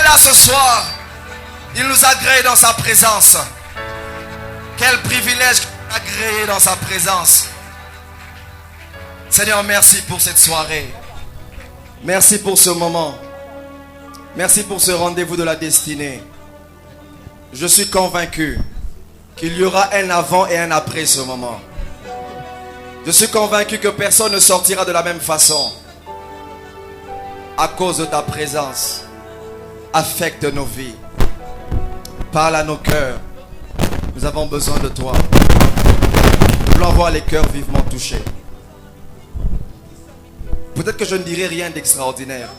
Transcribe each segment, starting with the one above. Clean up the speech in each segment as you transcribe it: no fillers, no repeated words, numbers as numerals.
là ce soir. Il nous a agréé dans sa présence. Quel privilège agréé dans sa présence. Seigneur, merci pour cette soirée. Merci pour ce moment. Merci pour ce rendez-vous de la destinée. Je suis convaincu qu'il y aura un avant et un après ce moment. Je suis convaincu que personne ne sortira de la même façon. À cause de ta présence, affecte nos vies. Parle à nos cœurs. Nous avons besoin de toi. Nous voulons voir les cœurs vivement touchés. Peut-être que je ne dirai rien d'extraordinaire.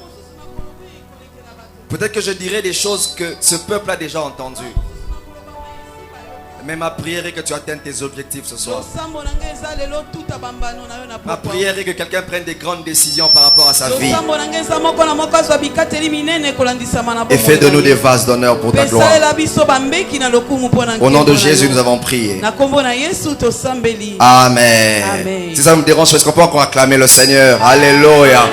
Peut-être que je dirai des choses que ce peuple a déjà entendues. Mais ma prière est que tu atteignes tes objectifs ce soir. Ma prière est que quelqu'un prenne des grandes décisions par rapport à sa vie. Et fais de nous des vases d'honneur pour ta gloire. Au nom de Jésus, nous avons prié. Amen. Si ça me dérange, est-ce qu'on peut encore acclamer le Seigneur? Alléluia.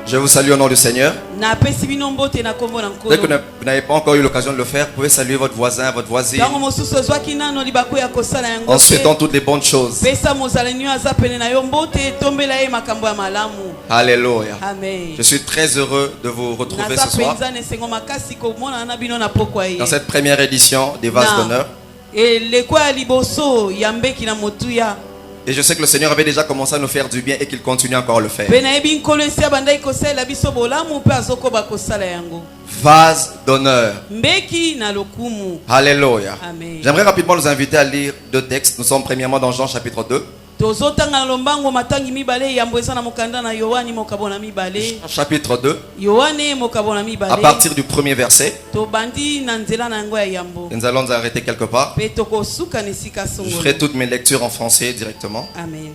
Je vous salue au nom du Seigneur. Dès que vous n'avez pas encore eu l'occasion de le faire, vous pouvez saluer votre voisin, votre voisine, en souhaitant toutes les bonnes choses. Alléluia. Je suis très heureux de vous retrouver ce soir dans cette première édition des Vases d'honneur. Et je sais que le Seigneur avait déjà commencé à nous faire du bien et qu'il continue encore à le faire. Vase d'honneur. Alléluia. J'aimerais rapidement nous inviter à lire deux textes. Nous sommes premièrement dans Jean chapitre 2. Chapitre 2. À partir du premier verset. Nous allons nous arrêter quelque part. Je ferai toutes mes lectures en français directement. Amen.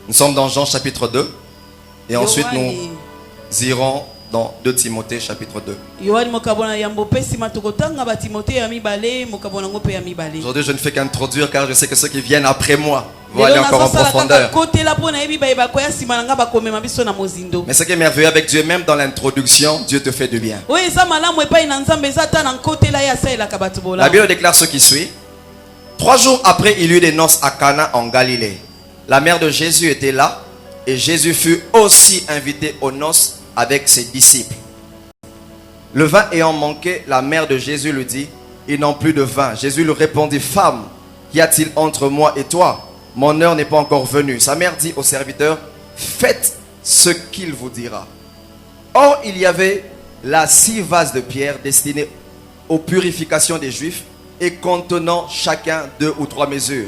Nous sommes dans Jean chapitre 2. Et ensuite nous irons dans 2 Timothée chapitre 2. Aujourd'hui je ne fais qu'introduire car je sais que ceux qui viennent après moi vont aller encore en profondeur. Mais ce qui est merveilleux avec Dieu, même dans l'introduction, Dieu te fait du bien. La Bible déclare ce qui suit. 3 jours après, il y eut des noces à Cana en Galilée. La mère de Jésus était là et Jésus fut aussi invité aux noces avec ses disciples. Le vin ayant manqué, la mère de Jésus lui dit: ils n'ont plus de vin. Jésus lui répondit: femme, qu'y a-t-il entre moi et toi? Mon heure n'est pas encore venue. Sa mère dit au serviteur: faites ce qu'il vous dira. Or, il y avait là 6 vases de pierre destinés aux purifications des Juifs et contenant chacun 2 ou 3 mesures.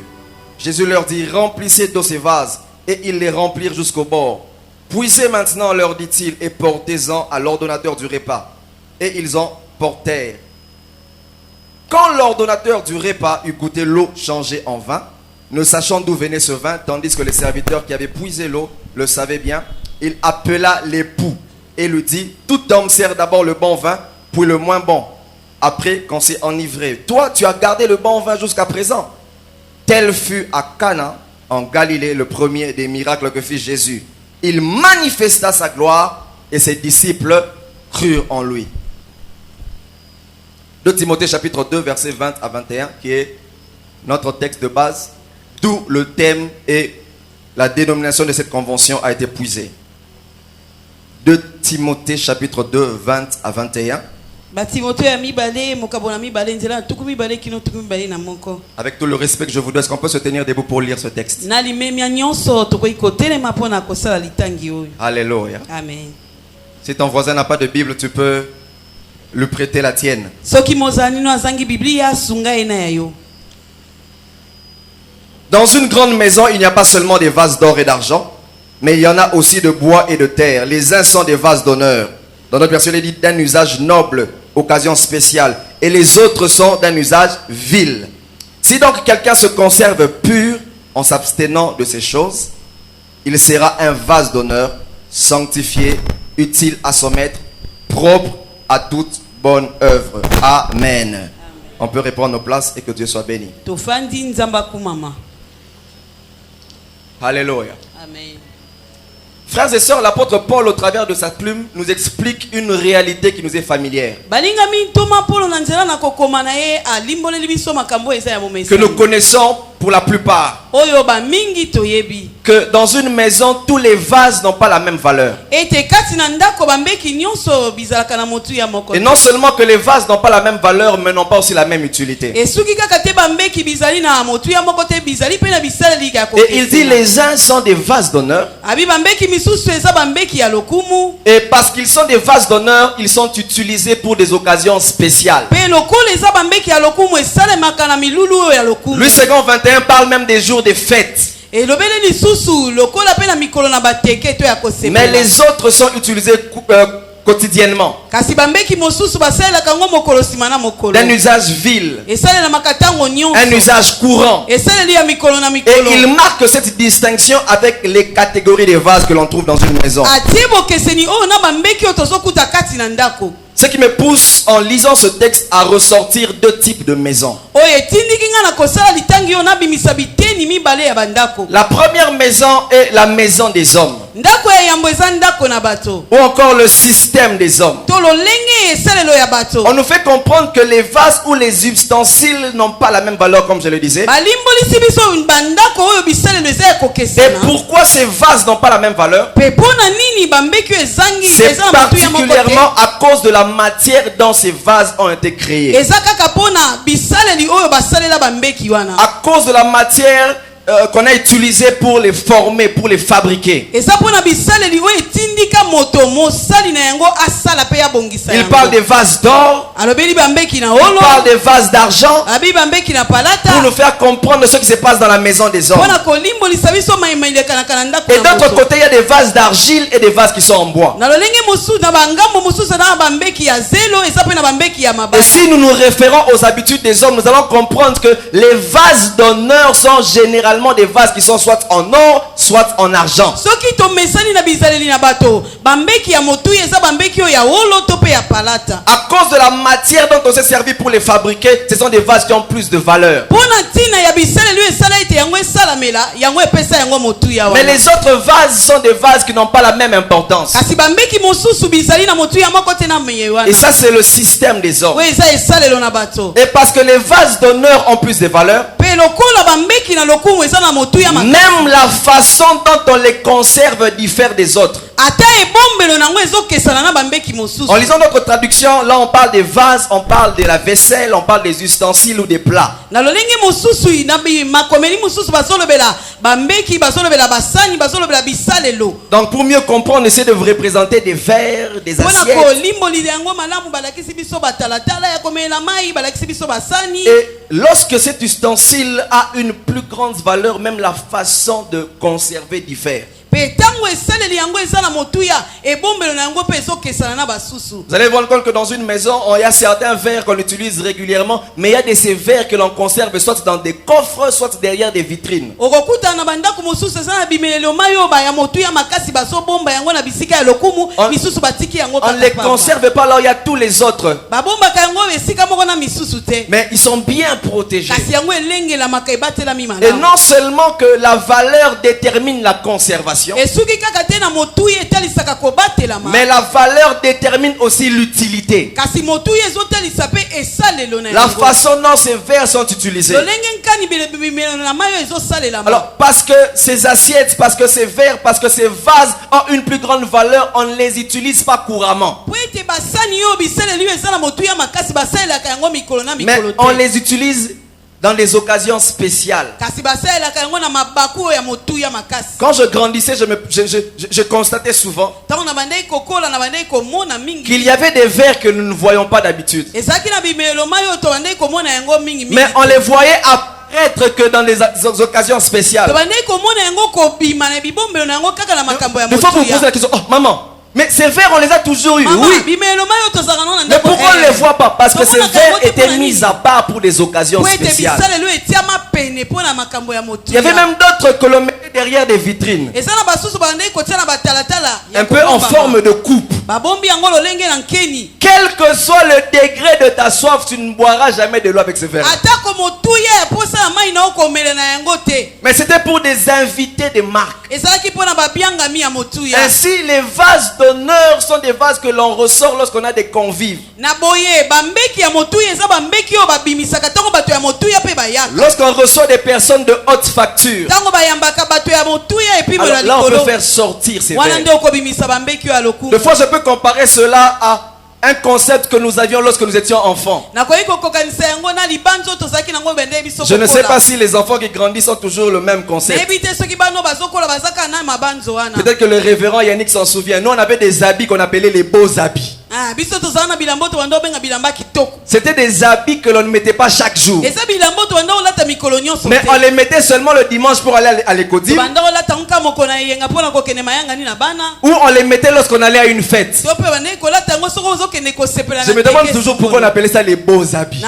Jésus leur dit: remplissez d'eau ces vases. Et ils les remplirent jusqu'au bord. Puisez maintenant, leur dit-il, et portez-en à l'ordonnateur du repas. Et ils en portèrent. Quand l'ordonnateur du repas eut goûté l'eau changée en vin, ne sachant d'où venait ce vin, tandis que les serviteurs qui avaient puisé l'eau le savaient bien, il appela l'époux et lui dit: tout homme sert d'abord le bon vin, puis le moins bon, après qu'on s'est enivré. Toi, tu as gardé le bon vin jusqu'à présent. Tel fut à Cana, en Galilée, le premier des miracles que fit Jésus. Il manifesta sa gloire et ses disciples crurent en lui. 2 Timothée chapitre 2 versets 20 à 21 qui est notre texte de base, d'où le thème et la dénomination de cette convention a été puisée. 2 Timothée chapitre 2 20 à 21. Avec tout le respect que je vous dois, est-ce qu'on peut se tenir debout pour lire ce texte? Alléluia. Amen. Si ton voisin n'a pas de Bible, tu peux lui prêter la tienne. Dans une grande maison, il n'y a pas seulement des vases d'or et d'argent, mais il y en a aussi de bois et de terre. Les uns sont des vases d'honneur. Dans notre version, il dit d'un usage noble, occasion spéciale. Et les autres sont d'un usage vil. Si donc quelqu'un se conserve pur en s'abstenant de ces choses, il sera un vase d'honneur, sanctifié, utile à son maître, propre à toute bonne œuvre. Amen. Amen. On peut reprendre nos places et que Dieu soit béni. Alléluia. Amen. Frères et sœurs, l'apôtre Paul, au travers de sa plume, nous explique une réalité qui nous est familière. Que nous connaissons pour la plupart. Que dans une maison, tous les vases n'ont pas la même valeur. Et non seulement que les vases n'ont pas la même valeur, mais n'ont pas aussi la même utilité. Et il dit les uns sont des vases d'honneur. Et parce qu'ils sont des vases d'honneur, ils sont utilisés pour des occasions spéciales. Louis II 21 parle même des jours des fêtes. Mais les autres sont utilisés quotidiennement. D'un usage vil. Un usage courant. Et il marque cette distinction avec les catégories de vases que l'on trouve dans une maison. Ce qui me pousse en lisant ce texte à ressortir deux types de maisons. La première maison est la maison des hommes. Ou encore le système des hommes. On nous fait comprendre que les vases ou les ustensiles n'ont pas la même valeur, comme je le disais. Et pourquoi ces vases n'ont pas la même valeur? C'est particulièrement à cause de la matière dont ces vases ont été créés. À cause de la matière qu'on a utilisé pour les former, pour les fabriquer. Il parle des vases d'or. Il parle des vases d'argent. Pour nous faire comprendre ce qui se passe dans la maison des hommes. Et d'autre côté, il y a des vases d'argile et des vases qui sont en bois. Et si nous nous référons aux habitudes des hommes, nous allons comprendre que les vases d'honneur sont généralement des vases qui sont soit en or, soit en argent. À cause de la matière dont on s'est servi pour les fabriquer, ce sont des vases qui ont plus de valeur. Mais les autres vases sont des vases qui n'ont pas la même importance. Et ça, c'est le système des hommes. Et parce que les vases d'honneur ont plus de valeur, même la façon dont on les conserve diffère des autres. En lisant notre traduction, là on parle des vases, on parle de la vaisselle, on parle des ustensiles ou des plats. Donc pour mieux comprendre, on essaie de vous représenter des verres, des assiettes. Et lorsque cet ustensile a une plus grande valeur, même la façon de conserver diffère. Vous allez voir que dans une maison, il y a certains verres qu'on utilise régulièrement, mais il y a de ces verres que l'on conserve soit dans des coffres, soit derrière des vitrines. On ne les conserve pas là où il y a tous les autres. Mais ils sont bien protégés. Et non seulement que la valeur détermine la conservation, mais la valeur détermine aussi l'utilité. La façon dont ces verres sont utilisés. Alors, parce que ces assiettes, parce que ces verres, parce que ces vases ont une plus grande valeur, on ne les utilise pas couramment. Mais on les utilise dans des occasions spéciales. Quand je grandissais, je constatais souvent qu'il y avait des verres que nous ne voyons pas d'habitude. Mais on les voyait apparaître que dans des occasions spéciales. Des fois, vous posez la question: oh maman, Mais ces vers, on les a toujours eu. Oui. Mais pourquoi on ne les voit pas? Parce que ces vers étaient mis à part pour des occasions spéciales. Il y avait même d'autres que l'on mettait derrière des vitrines. Un peu en forme de coupe. Quel que soit le degré de ta soif, tu ne boiras jamais de l'eau avec ces verres. Mais c'était pour des invités de marque. Ainsi, les vases d'honneur sont des vases que l'on ressort lorsqu'on a des convives. Lorsqu'on reçoit des personnes de haute facture, alors là on peut faire sortir ces verres. Des fois je peux comparer cela à un concept que nous avions lorsque nous étions enfants. Je ne sais pas si les enfants qui grandissent ont toujours le même concept. Peut-être que le révérend Yannick s'en souvient. Nous on avait des habits qu'on appelait les beaux habits. C'était des habits que l'on ne mettait pas chaque jour. Mais on les mettait seulement le dimanche pour aller à l'école. Ou on les mettait lorsqu'on allait à une fête. Je me demande toujours pourquoi on appelait ça les beaux habits. Il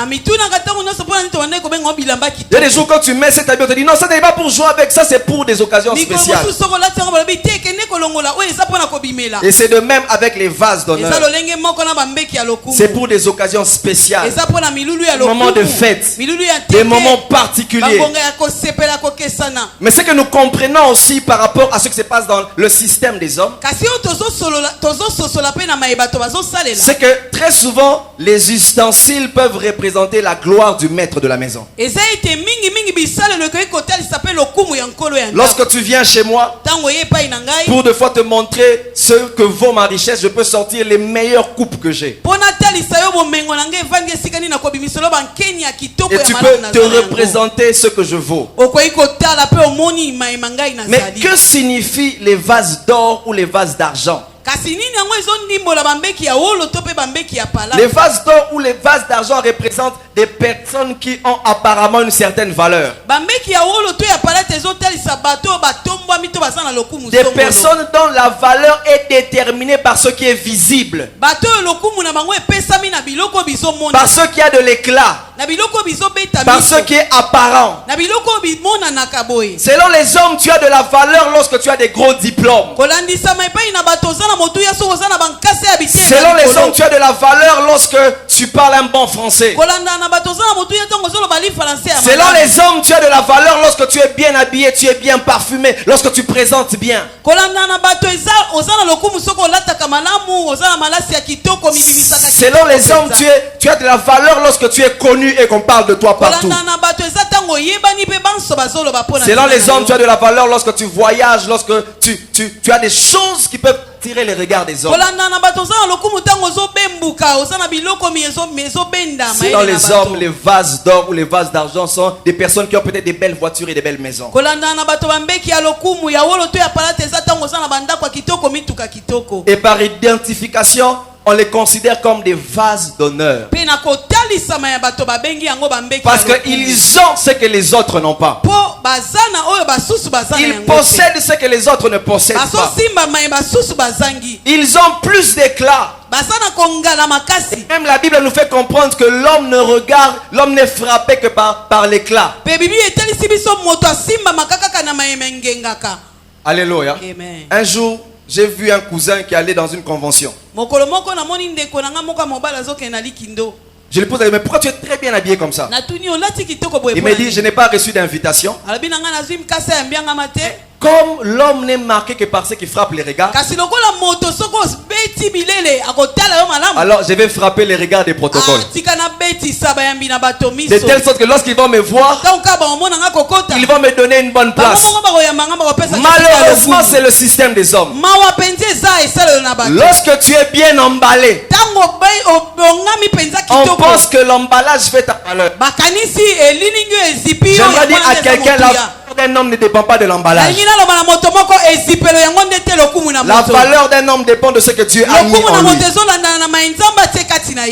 y a des jours quand tu mets cet habit, on te dit non, ça n'est pas pour jouer avec, ça c'est pour des occasions spéciales. Et c'est de même avec les vases d'honneur. C'est pour des occasions spéciales, des moments de fête, des moments particuliers. Mais ce que nous comprenons aussi par rapport à ce qui se passe dans le système des hommes, c'est que très souvent les ustensiles peuvent représenter la gloire du maître de la maison. Lorsque tu viens chez moi, pour de fois te montrer ce que vaut ma richesse, je peux sortir les meilleures coupes que j'ai. Et tu peux te représenter ce que je vaux. Mais que signifient les vases d'or ou les vases d'argent? Les vases d'or ou les vases d'argent représentent des personnes qui ont apparemment une certaine valeur. Des personnes dont la valeur est déterminée par ce qui est visible, par ce qui a de l'éclat, par ce qui est apparent. Selon les hommes, tu as de la valeur lorsque tu as des gros diplômes. Selon les hommes, tu as de la valeur lorsque tu parles un bon français. Selon les hommes, tu as de la valeur lorsque tu es bien habillé, tu es bien parfumé, lorsque tu présentes bien. Selon les hommes, tu as de la valeur lorsque tu es connu et qu'on parle de toi partout. Selon les hommes, tu as de la valeur lorsque tu voyages, lorsque tu as des choses qui peuvent tirer les regards des hommes. Selon les hommes, les vases d'or ou les vases d'argent sont des personnes qui ont peut-être des belles voitures et des belles maisons. Et par identification, on les considère comme des vases d'honneur. Parce qu'ils ont ce que les autres n'ont pas. Ils possèdent ce que les autres ne possèdent pas. Ils ont plus d'éclat. Même la Bible nous fait comprendre que l'homme ne regarde, l'homme n'est frappé que par l'éclat. Alléluia. Un jour, j'ai vu un cousin qui allait dans une convention. Je lui pose la question, mais pourquoi tu es très bien habillé comme ça? Il me dit, je n'ai pas reçu d'invitation. Comme l'homme n'est marqué que par ce qui frappe les regards, alors je vais frapper les regards des protocoles. De telle sorte que lorsqu'ils vont me voir, ils vont me donner une bonne place. Malheureusement, c'est le système des hommes. Lorsque tu es bien emballé, on pense que l'emballage fait ta valeur. J'aimerais dire à quelqu'un, la valeur d'un homme ne dépend pas de l'emballage. La valeur d'un homme dépend de ce que Dieu a mis en lui.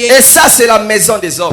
Et ça, c'est la maison des hommes.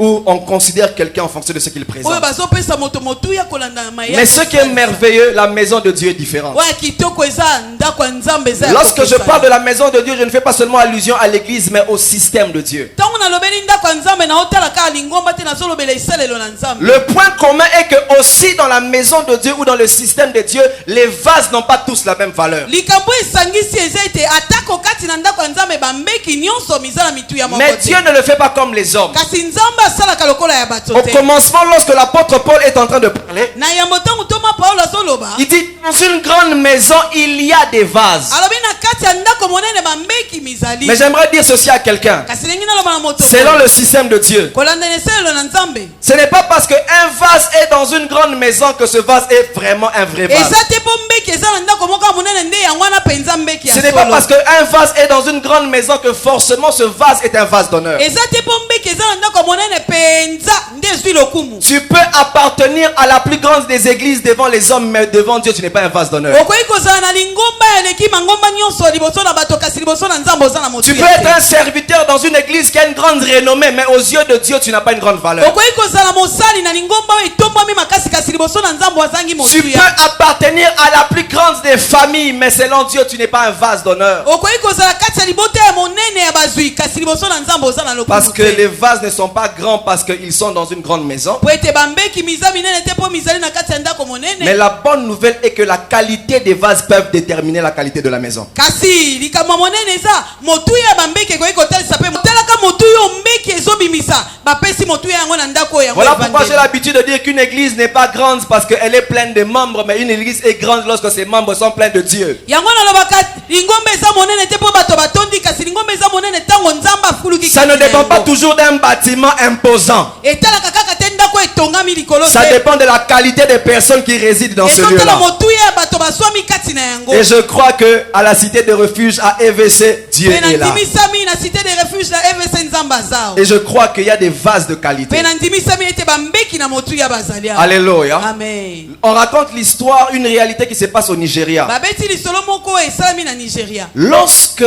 où on considère quelqu'un en fonction de ce qu'il présente. oyo bazopesa moto motuya kolanda mayele. Mais ce qui est merveilleux, la maison de Dieu est différente. Ouais, kitoko eza ndako ya Nzambe eza ya Lorsque je kokesana. parle de la maison de Dieu, je ne fais pas seulement allusion à l'église, mais au système de Dieu. Ntango nalobeli ndako ya Nzambe na otala kaka lingomba te nazolobela esalelo na Nzambe. Le point commun est que aussi dans la maison de Dieu ou dans le système de Dieu, les vases n'ont pas tous la même valeur. Likambo esangisi eza ete atako kati na ndako ya Nzambe bambeki nyonso miza na mitu ya moko Mais te. Dieu ne le fait pas comme les hommes. Kasi Nzambe asalaka lokola ya bato Au te. commencement, lorsque l'apôtre Paul est en train de parler, Na yambo ntango toma Paulo azoloba. il dit, dans une grande maison, il y a des vases. Alobi na kati ya ndako monene bambeki mizali. Mais j'aimerais dire ceci à quelqu'un. Kasi lengi naloba na moto. Selon le système de Dieu, kolanda esalelo na Nzambe. ce n'est pas parce qu'un vase est dans une grande maison que ce vase est vraiment un vrai vase. Eza te po mbeki eza na ndako moko monene nde yango wana penza mbeki ya Ce solo. n'est pas parce qu'un vase est dans une grande maison que forcément ce vase est un vase d'honneur. Eza te po mbeki eza na ndako monene penza nde zwi lokumu. Tu peux appartenir à la plus grande des églises devant les hommes, mais devant Dieu, tu n'es pas un vase d'honneur. Okoki kozala na lingomba ya leki mangomba nyonso liboso na bato kasi liboso na Nzambe oza na motu. Tu peux être un serviteur dans une église qui a une grande renommée, mais aux yeux de Dieu, tu n'as pas une grande valeur. Okoki kozala mosali na lingomba oyo etombwami makasi kasi liboso na Nzambe azangi motu. Tu peux appartenir à la plus grande des familles, mais selon Dieu, tu n'es pas un vase d'honneur. Okoki kozala kati ya libota ya monene ya bazwi kasi liboso na Nzambe oza na lokumu. Parce que les vases ne sont pas grands parce qu'ils sont dans une grande maison. Po ete bambeki miza minene te po mizali na kati ya ndako monene. Mais la bonne nouvelle est que la qualité des vases peuvent déterminer la qualité de la maison. Kasi likambo monene eza motu ya bambeki ekoki kotalisa pe motalaka motu yo mbeki ezobimisa bapesi motu yango na ndako yango. Voilà pourquoi j'ai l'habitude de dire qu'une église n'est pas grande parce qu'elle est pleine de membres, mais une église est grande lorsque ses membres sont pleins de Dieu. Yango nalobaka lingombe eza monene te po bato batondi kasi lingombe eza monene tango Nzambe afuluki. Ça ne dépend pas toujours d'un bâtiment imposant. Etalaka kaka te ndako etongami likolo te. Ça dépend de la qualité des personnes qui résident dans ce lieu-là. motu ya bato baswami kati na yango. Et je crois que à la cité de refuge à EVC, Dieu est là. Penandimisami na cité de refuge na EVC Nzambe azao. Et je crois qu'il y a des vases de qualité. Penandimisami ete bambeki na motu ya bazali. Alléluia. Amen. On raconte l'histoire, une réalité qui se passe au Nigeria. Babeti lisolo moko esalami na Nigeria. Lorsque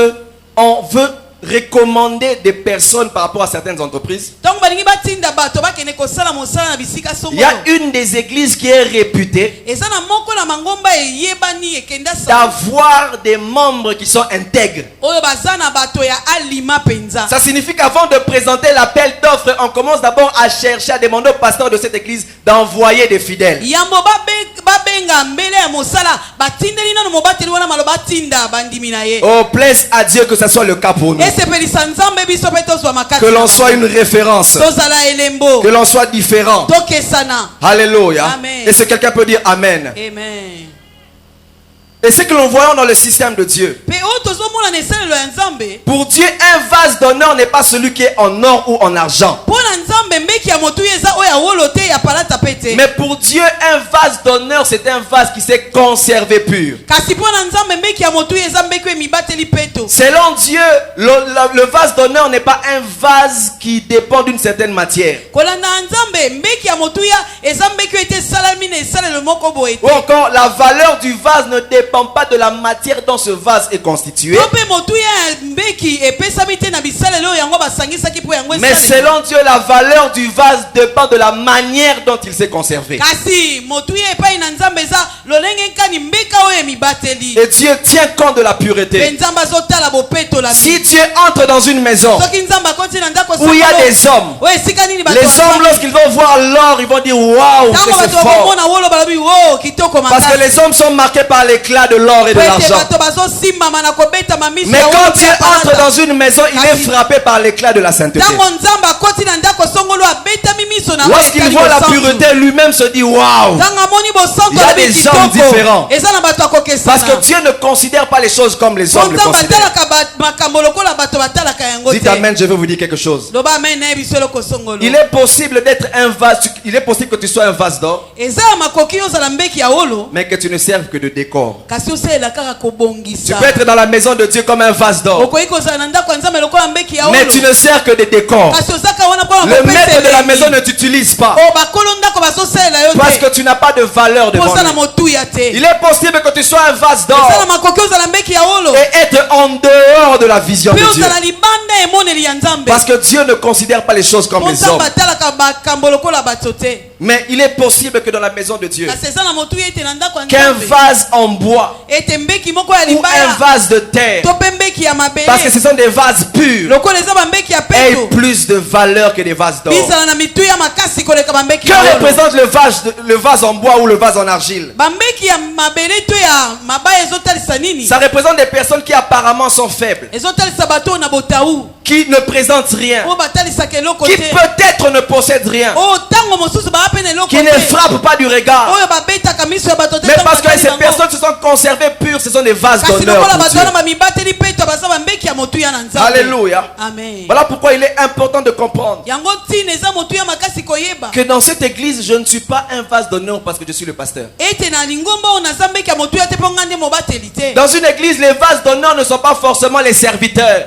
on veut recommander des personnes par rapport à certaines entreprises, Tango balingi batinda bato bakene kosala mosala na bisika il songolo. y a une des églises qui est réputée Eza na moko na mangomba eyebani ekenda sa. d'avoir des membres qui sont intègres. Oyo baza na bato ya alima penza. Ça signifie qu'avant de présenter l'appel d'offres, on commence d'abord à chercher, à demander au pasteur de cette église d'envoyer des fidèles. Yambo babenga mbele ya mosala batindeli nano mobateli wana maloba tinda bandimi na ye. Oh, plaise à Dieu que ce soit le cas pour nous. Esepelisa Nzambe biso pe tozwa makati. Que l'on soit une référence. Tozala elembo. Que l'on soit différent. Tokesana. Alléluia. Amen. Et si quelqu'un peut dire Amen. Amen. Et ce que l'on voit dans le système de Dieu. Pe o tozomona na esalelo ya Nzambe. Pour Dieu, un vase d'honneur n'est pas celui qui est en or ou en argent. Pona Nzambe mbeki ya motu eza oya wolote ya palata pete. Mais pour Dieu, un vase d'honneur, c'est un vase qui s'est conservé pur. Kasi pona Nzambe mbeki ya motu eza mbeki mibateli peto. Selon Dieu, le vase d'honneur n'est pas un vase qui dépend d'une certaine matière. Kolanda Nzambe mbeki ya motu ya eza mbeki ete salami na esalelo moko boye. Ou encore, la valeur du vase ne dépend pas de la matière dont ce vase est constitué. Mais selon Dieu, la valeur du vase dépend de la manière dont il s'est conservé. Et Dieu tient compte de la pureté. Si Dieu entre dans une maison où il y a des hommes, les hommes lorsqu'ils vont voir l'or, ils vont dire waouh, que c'est fort. Parce que les hommes sont marqués par l'éclat de l'or et de l'argent. Mais quand Dieu entre dans une maison, il est frappé par l'éclat de la sainteté. Lorsqu'il voit la pureté, lui-même se dit waouh, il y a des hommes différents. Parce que Dieu ne considère pas les choses comme les hommes le considèrent. Dites amen, je veux vous dire quelque chose. Il est possible d'être un vase, il est possible que tu sois un vase d'or, mais que tu ne serves que de décor. Tu peux être dans la maison de Dieu comme un vase d'or, mais tu ne sers que de décor. Le maître de la maison ne t'utilise pas parce que tu n'as pas de valeur devant lui. Il est possible que tu sois un vase d'or et être en dehors de la vision de Dieu. Parce que Dieu ne considère pas les choses comme les hommes. Mais il est possible que dans la maison de Dieu, qu'un vase en bois ou un vase de terre, parce que ce sont des vases purs, aient plus de valeur que des vases d'or. Que représente le vase en bois ou le vase en argile? Ça représente des personnes qui apparemment sont faibles, qui ne présentent rien, qui peut-être ne possèdent rien, qui ne frappent pas du regard. Mais parce que ces personnes se sont conservées pures, ce sont des vases d'honneur pour Dieu. Alléluia. Voilà pourquoi il est important de comprendre que dans cette église, je ne suis pas un vase d'honneur parce que je suis le pasteur. Dans une église, les vases d'honneur ne sont pas forcément les serviteurs.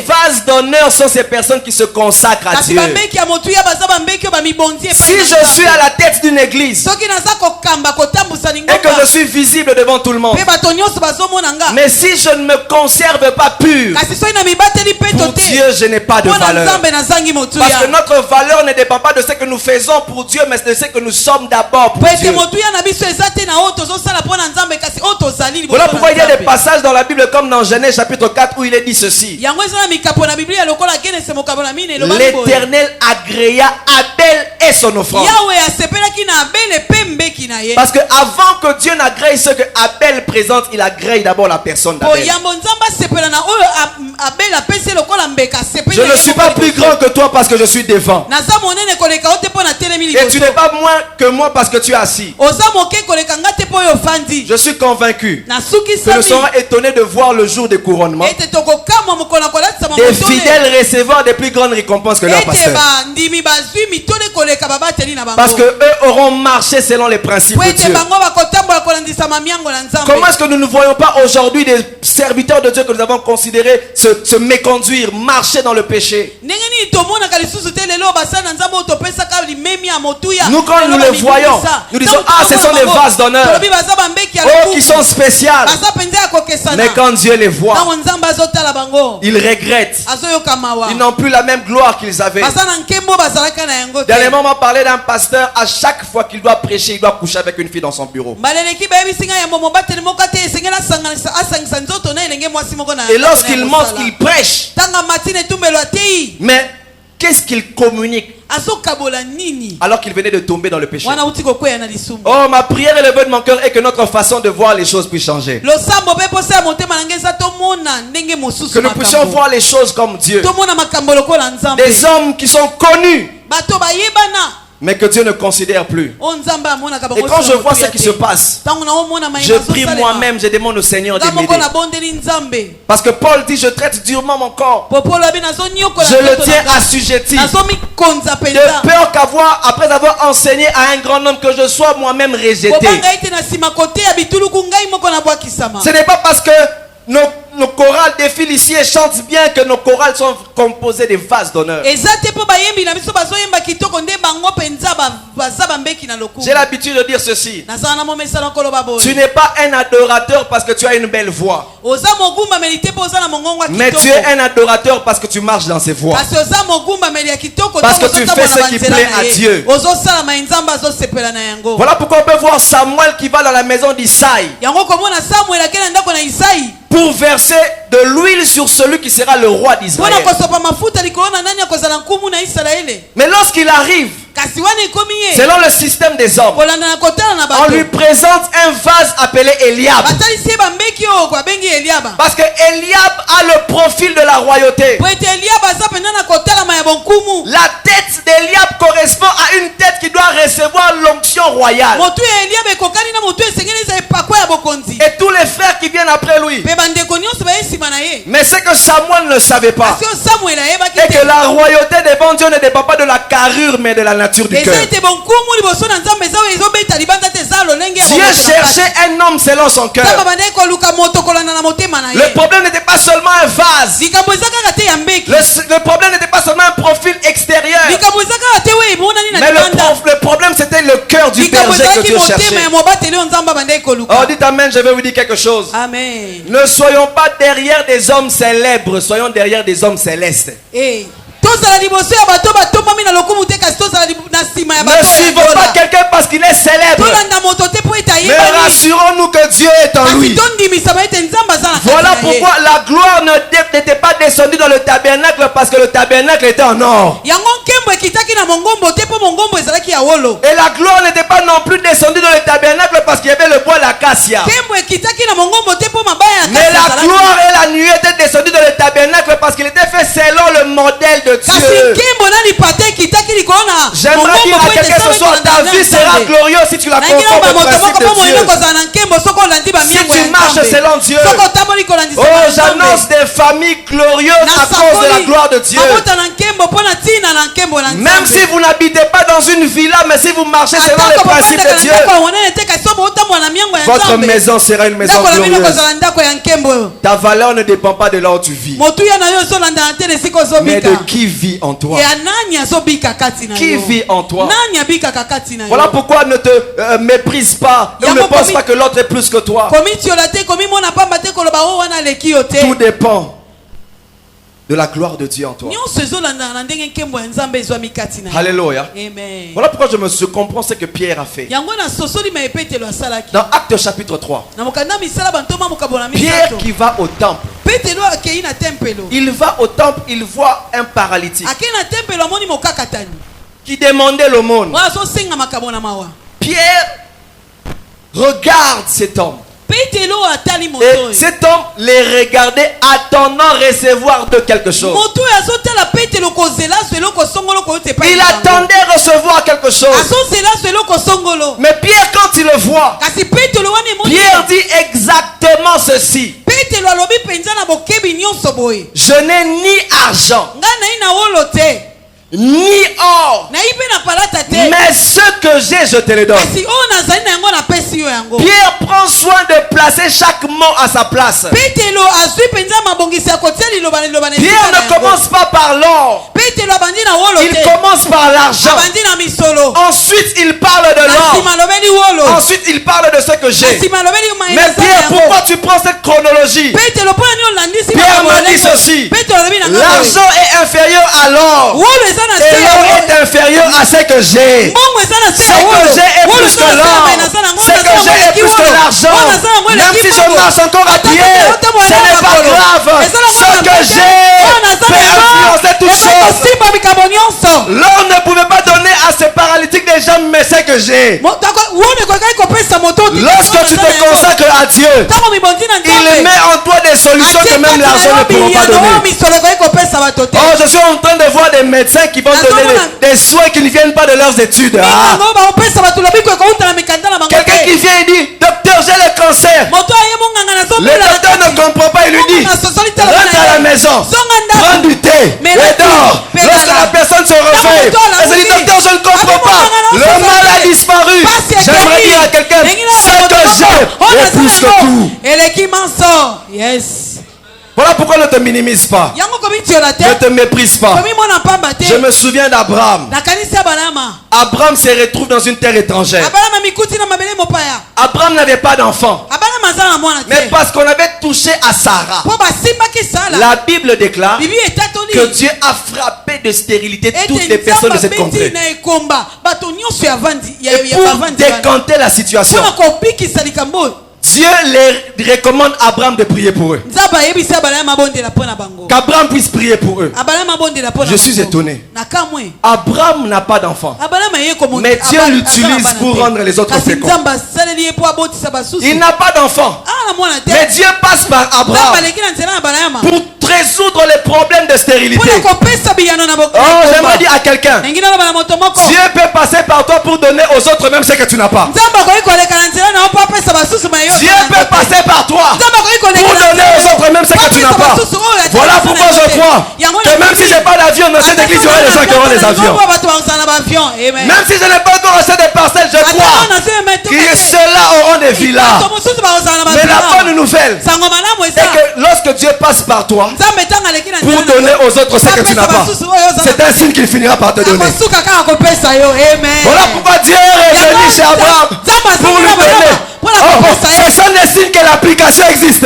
Vases d'honneur sont ces personnes qui se consacrent à Dieu. Si je suis à la tête d'une église et que je suis visible devant tout le monde, mais si je ne me conserve pas pur, pour Dieu je n'ai pas de valeur. Parce que notre valeur ne dépend pas de ce que nous faisons pour Dieu, mais de ce que nous sommes d'abord pour Dieu. Voilà pourquoi il y a des passages dans la Bible comme dans Genèse chapitre 4 où il est dit ceci: l'Éternel agréa Abel et son offrande. Parce que avant que Dieu n'agrée ce que Abel présente, il agrée d'abord la personne d'Abel. Je ne suis pas plus grand que toi parce que je suis devant, et tu n'es pas moins que moi parce que tu es assis. Je suis convaincu que nous serons étonnés de voir le jour des couronnements des fidèles recevant des plus grandes récompenses que leur pasteur. Parce que eux auront marché selon les principes de Dieu. Comment est-ce que nous ne voyons pas aujourd'hui des serviteurs de Dieu que nous avons considérés se méconduire, marcher dans le péché? Nous, quand nous les voyons, nous disons: ah, ce sont des vases d'honneur, oh, qui sont spéciales. Mais quand Dieu les voit, ils regrettent. Ils n'ont plus la même gloire qu'ils avaient. Dernièrement, on m'a parlé d'un pasteur. À chaque fois qu'il doit prêcher, il doit coucher avec une fille dans son bureau. Et lorsqu'il monte, il prêche. Mais qu'est-ce qu'il communique alors qu'il venait de tomber dans le péché? Oh, ma prière et le vœu de mon cœur est que notre façon de voir les choses puisse changer. Que nous puissions voir les choses comme Dieu. Des hommes qui sont connus, mais que Dieu ne considère plus. Et quand je vois ce qui se passe, je prie moi-même, je demande au Seigneur de m'aider. Parce que Paul dit: je traite durement mon corps, je le tiens assujetti, de peur qu'avoir, après avoir enseigné à un grand homme, que je sois moi-même rejeté. Ce n'est pas parce que nos chorales défilent ici et chantent bien que nos chorales sont composées de vases d'honneur. J'ai l'habitude de dire ceci: tu n'es pas un adorateur parce que tu as une belle voix, mais tu es un adorateur parce que tu marches dans ses voies, parce que tu fais ce qui plaît à Dieu. Voilà pourquoi on peut voir Samuel qui va dans la maison d'Isaïe pour verser de l'huile sur celui qui sera le roi d'Israël. Mais lorsqu'il arrive, selon le système des hommes, on lui présente un vase appelé Eliab. Parce que Eliab a le profil de la royauté. La tête d'Eliab correspond à une tête qui doit recevoir l'onction royale. Et tous les frères qui viennent après lui. Mais c'est que Samuel ne savait pas, et que la royauté devant Dieu ne dépend pas de la carrure mais de la nature du cœur. Dieu cherchait un homme selon son cœur. Le problème n'était pas seulement un vase, berger que Dieu cherchait. Oh, dites amen, je vais vous dire quelque chose. Amen. Ne soyons pas derrière des hommes célèbres, soyons derrière des hommes célestes. Hey. Ne suivons pas quelqu'un parce qu'il est célèbre. Mais rassurons-nous que Dieu est en lui. Voilà pourquoi la gloire n'était pas descendue dans le tabernacle parce que le tabernacle était en or. Et la gloire n'était pas non plus descendue dans le tabernacle parce qu'il y avait le bois d'acacia. Mais la gloire et la nuée étaient descendues dans le tabernacle parce qu'il était fait selon le modèle de Dieu. J'aimerais dire à quelqu'un ce soir, ta vie sera glorieuse si tu la conformes au principe de Dieu. Si tu marches selon Dieu. Oh, j'annonce des familles glorieuses à cause de la gloire de Dieu. Même si vous n'habitez pas dans une villa, mais si vous marchez selon les principes de Dieu, votre maison sera une maison glorieuse. Ta valeur ne dépend pas de là où tu vis, mais de qui vit en toi. Qui vit en toi. Voilà pourquoi ne te méprise pas. Ne pense pas que l'autre est plus que toi. Tout dépend de la gloire de Dieu en toi. Alléluia. Voilà pourquoi je comprends ce que Pierre a fait. Dans Actes chapitre 3, Pierre qui va au temple. Il va au temple, il voit un paralytique qui demandait l'aumône. Pierre regarde cet homme. Et cet homme les regardait attendant recevoir de quelque chose. Il attendait recevoir quelque chose. Mais Pierre, quand il le voit, Pierre dit exactement ceci: je n'ai ni argent ni or, mais ce que j'ai, je te le donne. Pierre prend soin de placer chaque mot à sa place. Pierre ne commence pas par l'or, il commence par l'argent. Ensuite il parle de l'or. Ensuite il parle de ce que j'ai. Mais Pierre, pourquoi tu prends cette chronologie? Pierre m'a dit ceci: l'argent est inférieur à l'or, et l'or est inférieur à ce que j'ai. Ce que j'ai est plus que l'or. Ce que j'ai est plus que l'argent. Même si je marche encore à pied, ce n'est pas grave. Ce que j'ai peut influencer toutes choses. L'or ne pouvait pas donner à ce paralytique des jambes, mais ce que j'ai. Lorsque tu te consacres à Dieu, il met en toi des solutions que même l'argent ne pourra pas donner. Oh, je suis en train de voir des médecins qui vont donner des soins qui ne viennent pas de leurs études. Ah. Quelqu'un qui vient et dit: docteur, j'ai le cancer. Le docteur ne comprend pas, il lui dit: rentre à la maison, prends du thé et dors. Lorsque la personne se réveille, elle se dit: docteur, je ne comprends pas, le mal a disparu. J'aimerais dire à quelqu'un: ce que j'ai est plus que tout. Yes. Voilà pourquoi ne te minimise pas, ne te méprise pas. Je me souviens d'Abraham. Abraham se retrouve dans une terre étrangère. Abraham n'avait pas d'enfant, mais parce qu'on avait touché à Sarah, la Bible déclare que Dieu a frappé de stérilité toutes les personnes de cette contrée. Et pour décanter la situation, Dieu les recommande à Abraham de prier pour eux. Qu'Abraham puisse prier pour eux. Je suis étonné. Abraham n'a pas d'enfant, mais Dieu l'utilise pour rendre les autres féconds. Il n'a pas d'enfant, mais Dieu passe par Abraham pour résoudre les problèmes de stérilité. Oh, j'aimerais dire à quelqu'un: Dieu peut passer par toi pour donner aux autres même ce que tu n'as pas. Dieu peut passer par toi pour donner aux autres même ce que tu n'as pas. Voilà pourquoi je crois que même si je n'ai pas d'avion dans cette église, il y aura des gens qui auront des avions. Même si je n'ai pas encore acheté des parcelles, je crois que ceux-là auront des villas. Mais la bonne nouvelle est que lorsque Dieu passe par toi pour donner aux autres ce que tu n'as pas, c'est un signe qu'il finira par te donner. Voilà pourquoi Dieu est venu chez Abraham pour lui donner. Ce sont des signes que l'application existe.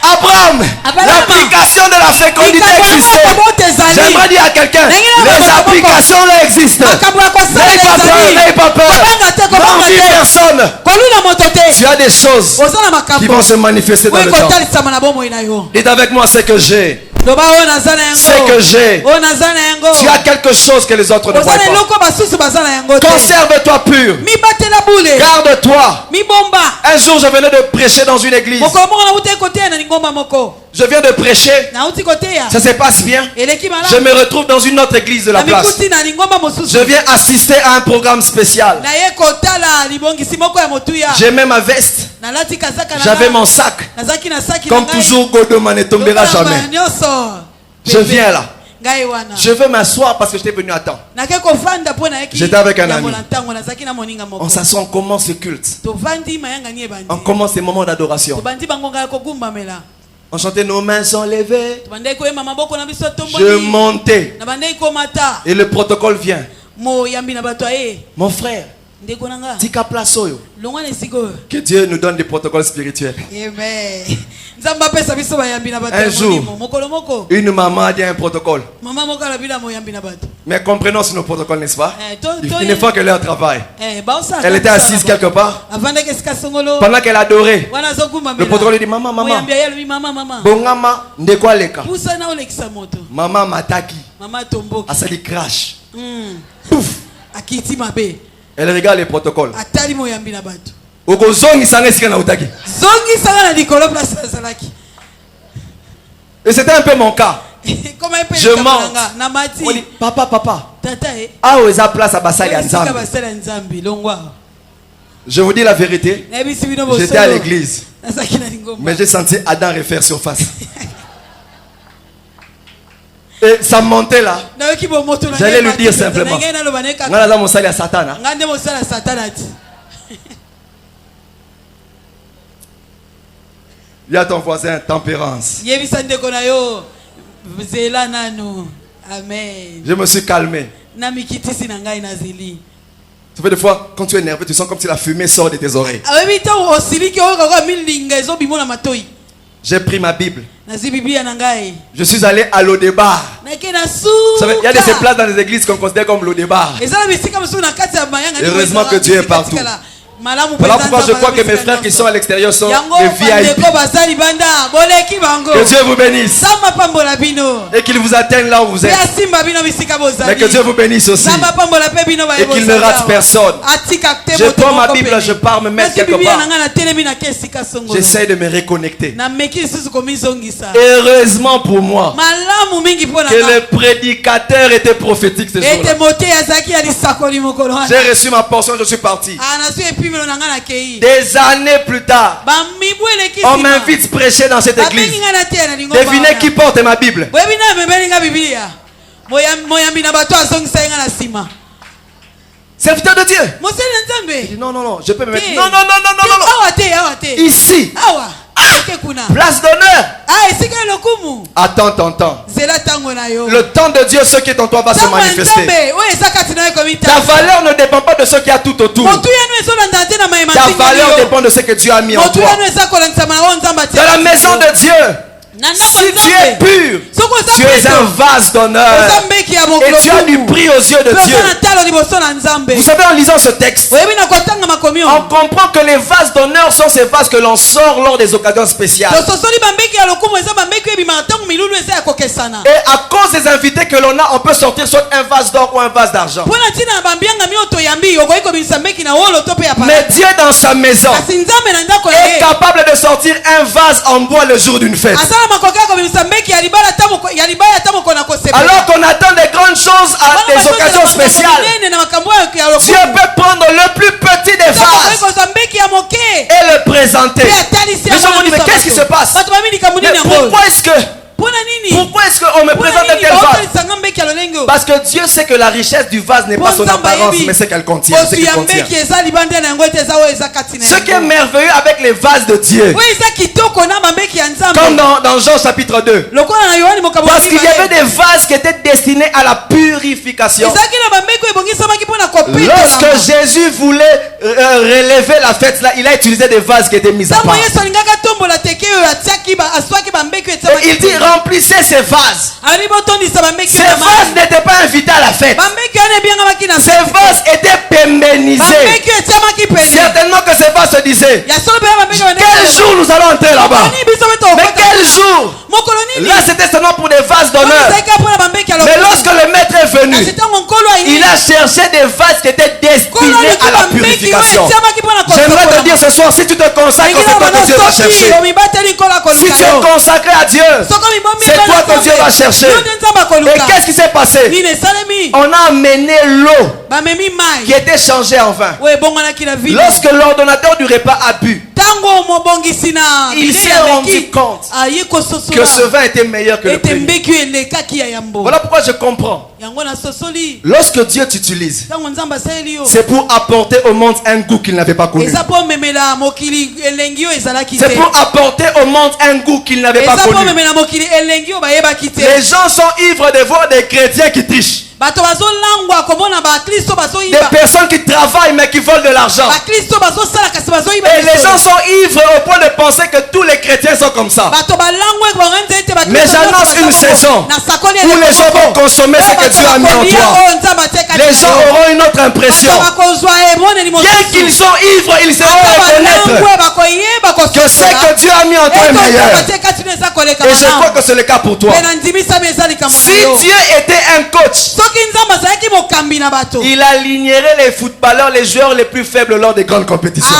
Abraham, l'application de la fécondité existait. J'aimerais dire à quelqu'un, les applications là existent. N'aie pas peur. N'envie personne. Tu as des choses qui vont se manifester dans le temps. Dites avec moi ce que j'ai. Ce que j'ai. Tu as quelque chose que les autres ne voient pas. Conserve-toi pur. Garde-toi. Un jour je venais de prêcher dans une église. Je viens de prêcher. Ça se passe bien. Je me retrouve dans une autre église de la place. Je viens assister à un programme spécial. J'ai même ma veste. J'avais mon sac. Comme toujours, Godoma ne tombera jamais. Je viens là. Je veux m'asseoir parce que j'étais venu à temps. J'étais avec un ami. On s'assoit, on commence ce culte. On commence ces moments d'adoration. On chantait nos mains sont levées. Je montais. Et le protocole vient. Mon frère, tika place oyo. Que Dieu nous donne des protocoles spirituels. Un jour, une maman a dit un protocole. Mais comprenons sur nos protocoles, n'est-ce pas? Il ne faut que leur travail. Elle était assise quelque part. Pendant qu'elle adorait, le protocole lui dit maman, maman. Bongama ndekwaleka. Maman mataki. Asali crash. Pouf. Elle regarde les protocoles. Et c'était un peu mon cas. Je monte. On dit, papa. Je vous dis la vérité. J'étais à l'église. Mais j'ai senti Adam refaire surface. Et ça montait là. J'allais lui dire simplement. Il y a ton voisin, tempérance. Je me suis calmé. Ça fait des fois, quand tu es nerveux, tu sens comme si la fumée sort de tes oreilles. J'ai pris ma Bible. Je suis allé à l'Odebar. Vous savez, il y a des places dans les églises qu'on considère comme l'Odebar. Heureusement que Dieu est partout. Voilà pourquoi je crois que mes frères qui sont à l'extérieur sont des VIP. Que Dieu vous bénisse. Et qu'il vous atteigne là où vous êtes. Mais que Dieu vous bénisse aussi. Et qu'il ne rate personne. Je prends ma Bible, je pars me mettre quelque part. J'essaie de me reconnecter. Heureusement pour moi que le prédicateur était prophétique ce jour-là. J'ai reçu ma portion, je suis parti. Des années plus tard, on m'invite prêcher dans cette église. Devinez qui porte ma Bible. Serviteur de Dieu. Il dit, non, je peux me mettre. Non. Ici. Place d'honneur. Attends. Le temps de Dieu, ce qui est en toi va se manifester. Ta valeur ne dépend pas de ce qu'il y a tout autour. Ta valeur dépend de ce que Dieu a mis en toi. Dans la maison de Dieu, si tu es pur, tu es un vase d'honneur. Et tu as du prix aux yeux de Dieu. Vous savez, en lisant ce texte, on comprend que les vases d'honneur sont ces vases que l'on sort lors des occasions spéciales. Et à cause des invités que l'on a, on peut sortir soit un vase d'or ou un vase d'argent. Mais Dieu dans sa maison est capable de sortir un vase en bois le jour d'une fête. Alors qu'on attend des grandes choses à des occasions spéciales, Dieu peut prendre le plus petit des vases et le présenter. Les gens vont dire, mais qu'est-ce qui se passe? Mais pourquoi est-ce que Pourquoi est-ce qu'on me présente un tel vase? Parce que Dieu sait que la richesse du vase n'est pas son apparence, mais ce qu'elle contient. Ce qu'il contient. Ce qui est merveilleux avec les vases de Dieu, comme dans Jean chapitre 2, parce qu'il y avait des vases qui étaient destinés à la purification. Lorsque Jésus voulait relever la fête là, il a utilisé des vases qui étaient mis à part. Et il dit remplissez ces vases. Ces vases n'étaient pas invités à la fête. Ces vases étaient pérennisés. Certainement que ces vases se disaient quel jour nous allons entrer là-bas. Mais quel jour? Là c'était seulement pour des vases d'honneur. Mais lorsque le maître est venu, il a cherché des vases qui étaient destinés à la purification. J'aimerais te dire ce soir, si tu te consacres, c'est toi que Dieu va chercher. Si tu es consacré à Dieu, c'est toi que Dieu va chercher. Et qu'est-ce qui s'est passé? On a amené l'eau qui était changée en vin. Lorsque l'ordonnateur du repas a bu, il s'est rendu compte que ce vin était meilleur que le premier. Voilà pourquoi je comprends. Lorsque Dieu t'utilise, c'est pour apporter au monde un goût qu'il n'avait pas connu. C'est pour apporter au monde un goût qu'il n'avait pas connu. Les gens sont ivres de voir des chrétiens qui trichent. Des personnes qui travaillent mais qui volent de l'argent. Et les gens sont ivres au point de penser que tous les chrétiens sont comme ça. Mais j'annonce une saison où les gens vont consommer ce que Dieu a mis en toi. Les gens auront une autre impression. Bien qu'ils sont ivres, ils seront reconnaître que ce que Dieu a mis en toi est meilleur. Et je crois que c'est le cas pour toi. Si Dieu était un coach, il alignerait les footballeurs, les joueurs les plus faibles lors des grandes compétitions.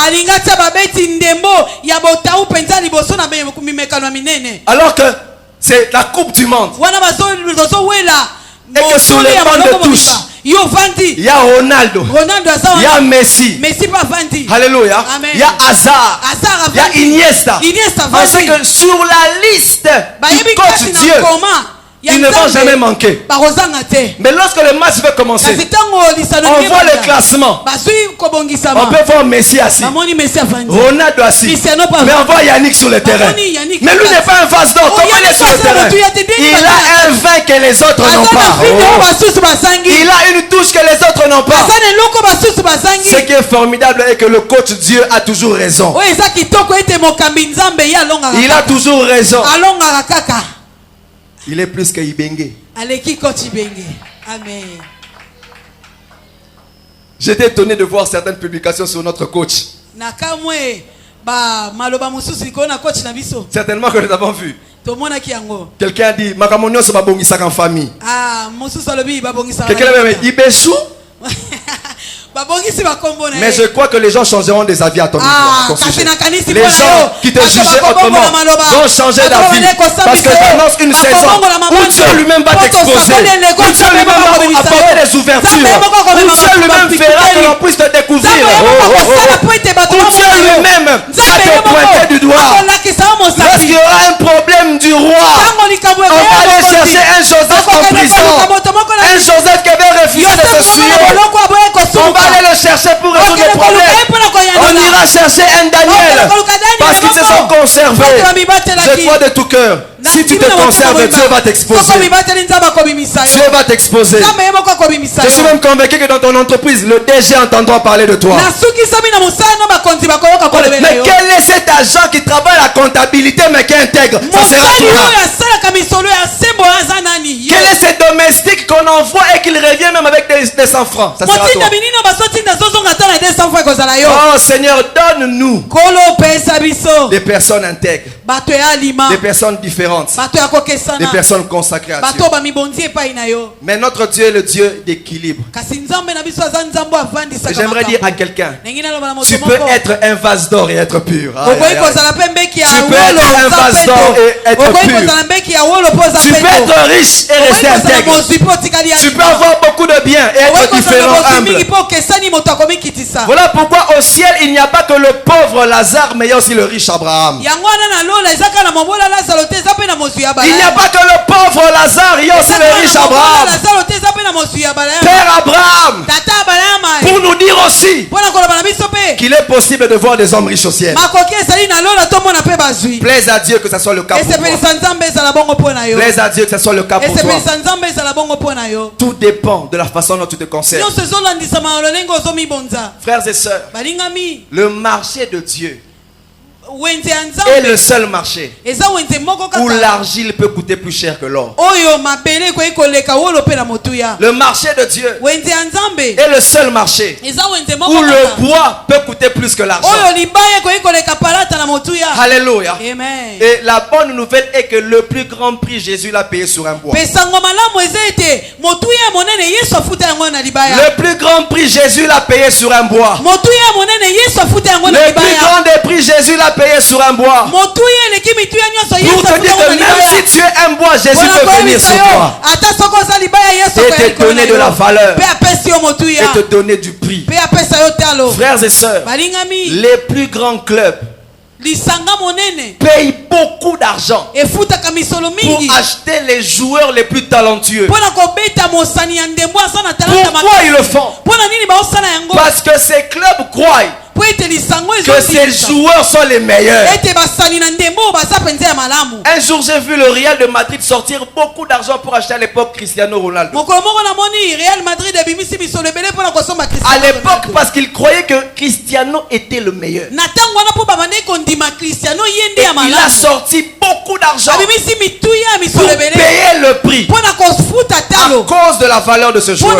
Alors que c'est la coupe du monde. Et que sur les bancs de touche, il y a Ronaldo, il y a Messi, alléluia, il y a Hazard, il y a Iniesta. Parce que sur la liste du coach Dieu, ils ne vont jamais manquer. Mais lorsque le match va commencer, on voit le classement. On peut voir Messi assis, Ronaldo assis, mais on voit Yannick sur le terrain. Mais lui n'est pas un vase d'or. Comment il est sur le terrain? Il a un vin que les autres n'ont pas. Il a une touche que les autres n'ont pas. Ce qui est formidable est que le coach Dieu a toujours raison. Il a toujours raison. Il est plus que Ibenge. Amen. J'étais étonné de voir certaines publications sur notre coach. Certainement que nous avons vu. Quelqu'un a dit Makamonio se babongisak en famille. Quelqu'un a dit Ibeshu. Mais je crois que les gens changeront des avis à ton sujet. Les gens qui te jugeaient autrement vont changer d'avis. Parce que j'annonce une saison où Dieu lui-même va t'exposer. Où Dieu lui-même va apporter des ouvertures. Où Dieu lui-même fera que l'on puisse te découvrir. Où Dieu lui-même va te pointer du doigt. Lorsqu'il y aura un problème du roi, on va aller chercher un Joseph en prison. Un Joseph qui avait refusé de se suivre. On va aller le chercher pour résoudre les problèmes. On ira chercher un Daniel parce qu'ils se sont conservés. Je crois de tout cœur. Si tu te conserves, Dieu va t'exposer. Dieu va t'exposer. Je suis même convaincu que dans ton entreprise, le DG entendra parler de toi. Mais quel est cet agent qui travaille la comptabilité mais qui intègre? Ça sera toi. Quel est ce domestique qu'on envoie et qu'il revient même avec des 100 francs? Ça sera toi. Oh Seigneur, donne-nous des personnes intègres, des personnes différentes, des personnes consacrées à Dieu. Mais notre Dieu est le Dieu d'équilibre. Et j'aimerais dire à quelqu'un, tu peux être un vase d'or et être pur. Tu peux être un vase d'or et être pur. Tu peux être riche et rester intègre. Tu peux avoir beaucoup de biens et être différent, humble. Voilà pourquoi au ciel il n'y a pas que le pauvre Lazare, mais il y a aussi le riche Abraham. Il n'y a pas que le pauvre Lazare, il y a aussi le riche Abraham. Père Abraham, pour nous dire aussi qu'il est possible de voir des hommes riches au ciel. Plaise à Dieu que ce soit le cas pour toi. Plaise à Dieu que ce soit le cas pour toi. Tout dépend de la façon dont tu te conserves. Frères et sœurs, le marché de Dieu est le seul marché où l'argile peut coûter plus cher que l'or. Le marché de Dieu est le seul marché où le bois peut coûter plus que l'argent. Alléluia. Et la bonne nouvelle est que le plus grand prix, Jésus l'a payé sur un bois. Le plus grand prix, Jésus l'a payé sur un bois. Le plus grand des prix, Jésus l'a payé sur un bois. Pour te dire que même si tu es un bois, Jésus peut venir sur toi et te donner de la valeur et te donner du prix. Frères et sœurs, les plus grands clubs payent beaucoup d'argent pour acheter les joueurs les plus talentueux. Pourquoi ils le font? Parce que ces clubs croient que ces joueurs sont les meilleurs. Un jour j'ai vu le Real de Madrid sortir beaucoup d'argent pour acheter à l'époque Cristiano Ronaldo. À l'époque, parce qu'ils croyaient que Cristiano était le meilleur. Et il a sorti beaucoup d'argent pour payer le prix à cause de la valeur de ce joueur.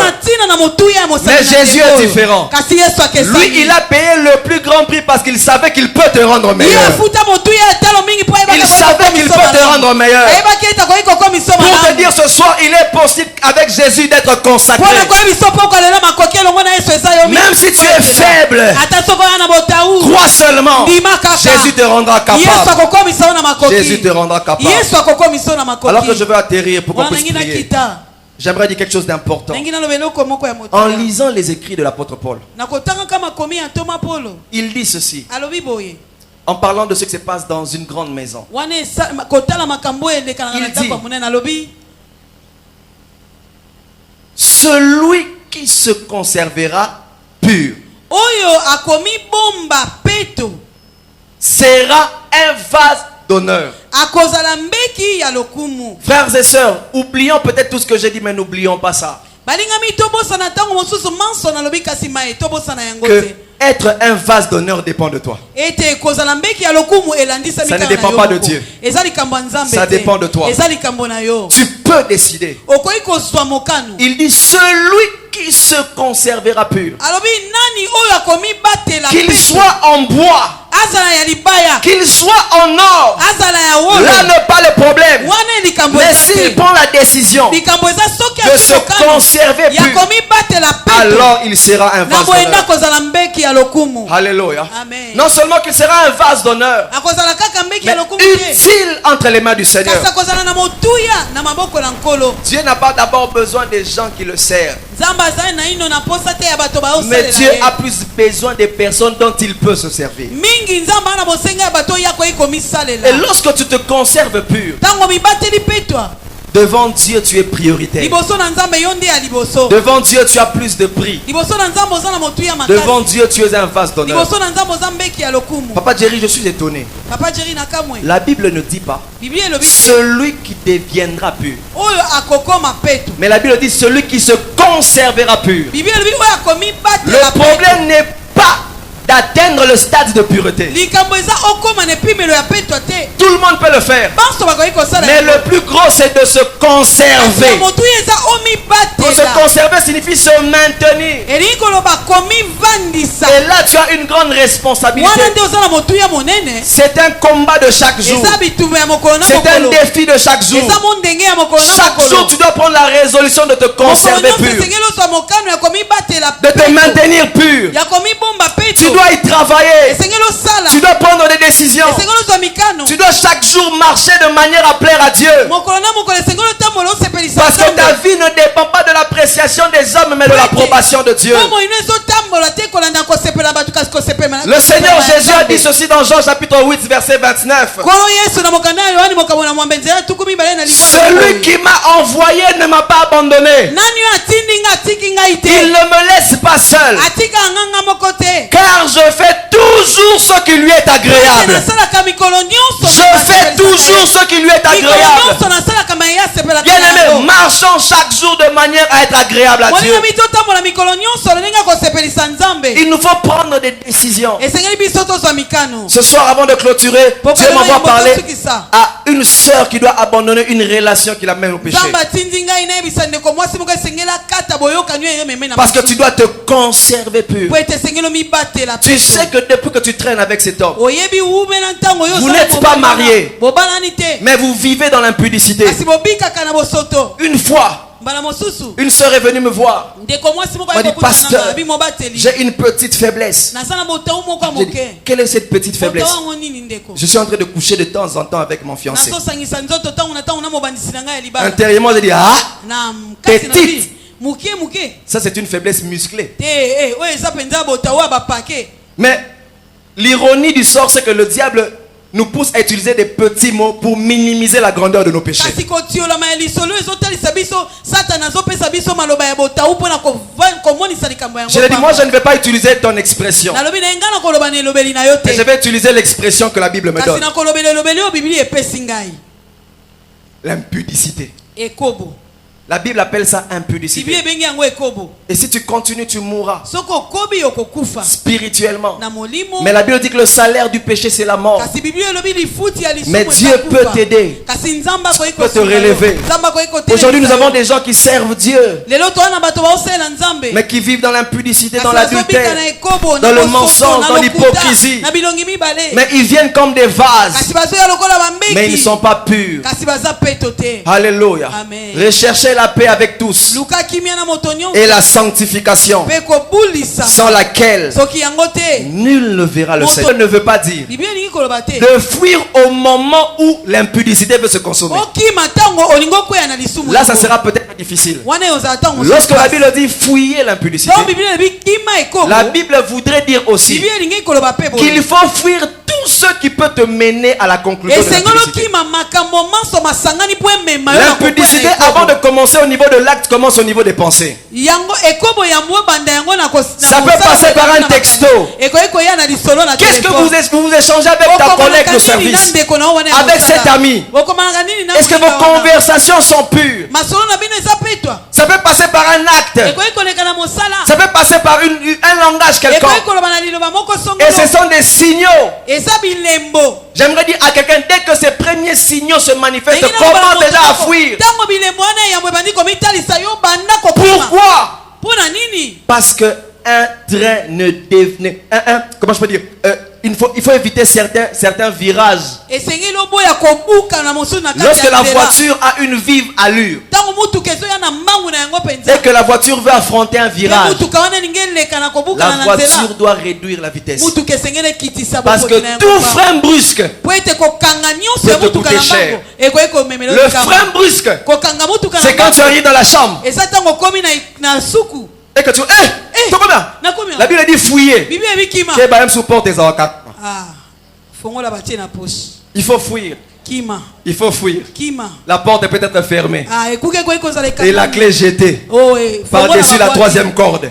Mais Jésus est différent. Lui, il a payé le plus grand prix parce qu'il savait qu'il peut te rendre meilleur. Il savait qu'il peut te rendre meilleur. Pour te dire ce soir, il est possible avec Jésus d'être consacré. Même si tu es faible, crois seulement. Jésus te rendra capable. Jésus te rendra capable. Alors que je veux atterrir pour qu'on puisse prier, j'aimerais dire quelque chose d'important. En lisant les écrits de l'apôtre Paul, il dit ceci, en parlant de ce qui se passe dans une grande maison. Il dit, celui qui se conservera pur sera un vase d'honneur. Frères et sœurs, oublions peut-être tout ce que j'ai dit, mais n'oublions pas ça. Que être un vase d'honneur dépend de toi. Ça ne dépend pas de Dieu. Ça dépend de toi. Tu peux décider. Il dit celui qui se conservera pur, qu'il soit en bois, qu'il soit en or, là n'est pas le problème. Mais s'il prend la décision de se conserver pur, alors il sera un vase d'honneur. Alléluia. Non seulement qu'il sera un vase d'honneur, mais utile entre les mains du Seigneur. Dieu n'a pas d'abord besoin des gens qui le servent, mais Dieu a plus besoin des personnes dont il peut se servir. Et lorsque tu te conserves pur, devant Dieu tu es prioritaire. Devant Dieu tu as plus de prix. Devant Dieu tu es un vase d'honneur. Papa Jerry, je suis étonné. La Bible ne dit pas celui qui deviendra pur, mais la Bible dit celui qui se conservera pur. Le problème n'est pas d'atteindre le stade de pureté. Tout le monde peut le faire, mais le plus gros c'est de se conserver. Pour se conserver signifie se maintenir. Et là tu as une grande responsabilité. C'est un combat de chaque jour. C'est un défi de chaque jour. Chaque jour tu dois prendre la résolution de te conserver pur, de te maintenir pur. Tu dois y travailler. Tu dois prendre des décisions. Tu dois chaque jour marcher de manière à plaire à Dieu. Parce que ta vie ne dépend pas de l'appréciation des hommes, mais de l'approbation de Dieu. Le Seigneur Jésus a dit ceci dans Jean chapitre 8 verset 29. Celui qui m'a envoyé ne m'a pas abandonné. Il ne me laisse pas seul. Car je fais toujours ce qui lui est agréable. Je fais toujours ce qui lui est agréable. Bien-aimé, marchons chaque jour de manière à être agréable à Dieu. Il nous faut prendre des décisions. Ce soir, avant de clôturer, Dieu m'envoie parler à une sœur qui doit abandonner une relation qui l'amène au péché. Parce que tu dois te conserver pur. Tu sais que depuis que tu traînes avec cet homme, vous n'êtes pas mariés, mais vous vivez dans l'impudicité. Une fois, une sœur est venue me voir. Elle m'a dit, pasteur, j'ai une petite faiblesse. J'ai dit, quelle est cette petite faiblesse? Je suis en train de coucher de temps en temps avec mon fiancé. Intérieurement, j'ai dit, ah, petite. Ça, c'est une faiblesse musclée. Mais l'ironie du sort, c'est que le diable nous pousse à utiliser des petits mots pour minimiser la grandeur de nos péchés. Je lui ai dit, moi je ne vais pas utiliser ton expression, mais je vais utiliser l'expression que la Bible me donne. L'impudicité. La Bible appelle ça impudicité. Et si tu continues, tu mourras spirituellement. Mais la Bible dit que le salaire du péché, c'est la mort. Mais Dieu peut t'aider. Dieu peut te relever. Aujourd'hui, nous avons des gens qui servent Dieu, mais qui vivent dans l'impudicité, dans l'adultère, dans le mensonge, dans l'hypocrisie. Mais ils viennent comme des vases, mais ils ne sont pas purs. Alléluia. Recherchez la paix avec tous et la sanctification, sans laquelle nul ne verra le Seigneur. Ne veut pas dire de fuir au moment où l'impudicité veut se consommer. Là, ça sera peut-être difficile. Lorsque la Bible dit fuyez l'impudicité, la Bible voudrait dire aussi qu'il faut fuir tout ce qui peut te mener à la conclusion de l'impudicité. L'impudicité, avant de commencer au niveau de l'acte, commence au niveau des pensées. Ça peut passer par un texto. Qu'est-ce que vous échangez avec ta collègue de service, avec cet ami? Est-ce que vos conversations sont pures? Ça peut passer par un acte. Ça peut passer par un langage quelconque. Et ce sont des signaux. J'aimerais dire à quelqu'un, dès que ces premiers signaux se manifestent, comment déjà à fuir? Pourquoi? Parce que un train ne devenait... comment je peux dire? Il faut éviter certains virages. Lorsque la voiture a une vive allure, dès que la voiture veut affronter un virage, la voiture doit réduire la vitesse. Parce que tout frein brusque peut te coûter cher. Le frein brusque, c'est quand tu arrives dans la chambre et que tu... La Bible dit fouiller. Il faut fuir. Il faut fuir. La porte est peut-être fermée et la clé jetée par-dessus la troisième corde.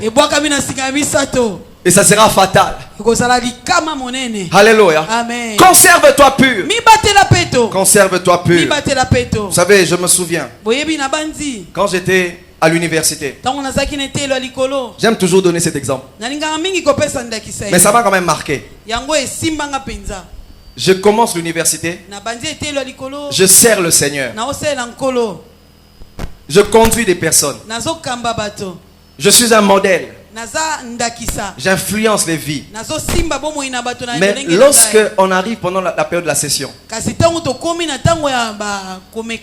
Et ça sera fatal. Alléluia. Conserve-toi pur. Conserve-toi pur. Vous savez, je me souviens, quand j'étais à l'université, j'aime toujours donner cet exemple, mais ça m'a quand même marqué. Je commence l'université, je sers le Seigneur, je conduis des personnes, je suis un modèle, j'influence les vies. Mais lorsque on arrive pendant la période de la session,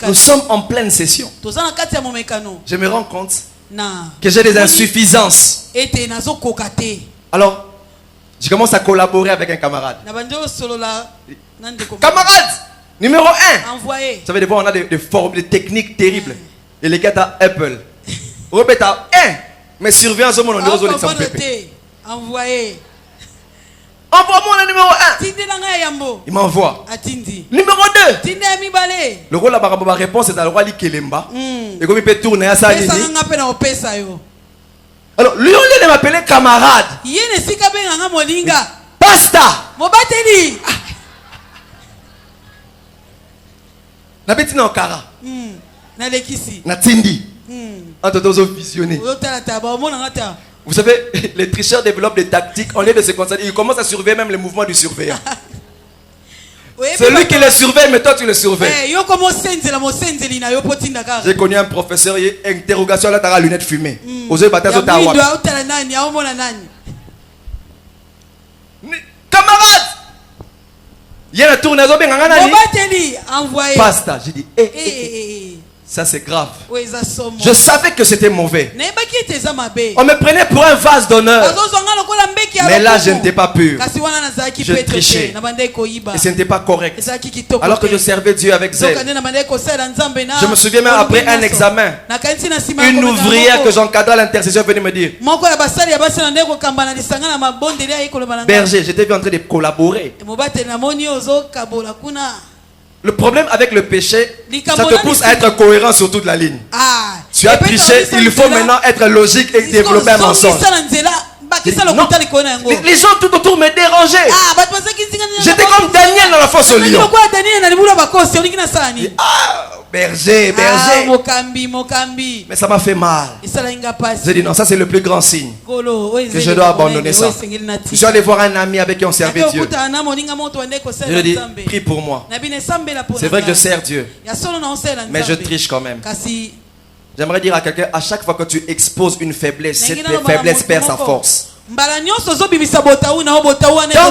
nous sommes en pleine session, je me rends compte que j'ai des insuffisances. Alors je commence à collaborer avec un camarade. Camarade numéro 1. Vous savez, des fois on a des formes, des techniques terribles. Et les gars à Apple. Robert à 1. Mais surveillance au monde, on est envoyé. Envoie-moi le numéro 1. tindela ngai yambo Il m'envoie. atindi Numéro 2. tinda mibale Le rôle de la réponse est à l'oral Kelemba. Et comme il peut tourner à ça. pesa nga pe na opesa yo Alors, lui, on lui m'appeler camarade. yene sika benga nga molinga Pasta. mobateli Nabeti na okara. na lekisi Na tindi. Entre deux visionner. oyotala taba omona nga ta Vous savez, les tricheurs développent des tactiques. Au lieu de se concentrer, ils commencent à surveiller même les mouvements du surveillant. C'est lui qui les surveille, mais toi tu le surveilles. yo comme osenzela mosenzeli na yo potinda kaka J'ai connu un professeur, il y a interrogation là, t'as lunettes fumées. Osez battre sur ta windo autala nani aomona nani camarade, il y a la tournaison, ben ngana ni. mobateli envoyé Pasta, j'ai dit, ça c'est grave. o eza somo Je savais que c'était mauvais. nayebaki ete eza mabe On me prenait pour un vase d'honneur. azozwanga lokola mbeki ya Mais là, lokumu. je n'étais pas pur. kasi wana nazalaki Je petre trichais. te na bandaki koyiba Et ce n'était pas correct. ezalaki kitoko Alors que te. je servais Dieu avec Soka zèle. nde na bandaki kosalela nzambe na Je me souviens même après un examen, nakanisi na nsima ya une komeka ouvrière moko. que j'encadrais à l'intercession venait me dire, moko ya basali ya basi na ndenge kokamba na lisanga na mabondeli ayi koloba na ngai. berger, j'étais vu en train de collaborer. mobateli namoni ozokabola kuna Le problème avec le péché, ça te pousse à être cohérent sur toute la ligne. ah Tu as triché, il faut maintenant être logique et développer un mensonge. Non. Les gens tout autour me dérangeaient. J'étais comme Daniel dans la fosse au lion. Ah, berger, berger. mokambi Mais ça m'a fait mal. J'ai dit non, ça c'est le plus grand signe que je dois abandonner ça. Je suis allé voir un ami avec qui on servait Dieu. Je lui ai dit, prie pour moi. C'est vrai que je sers Dieu, mais je triche quand même. J'aimerais dire à quelqu'un, à chaque fois que tu exposes une faiblesse, cette faiblesse perd sa force. Tant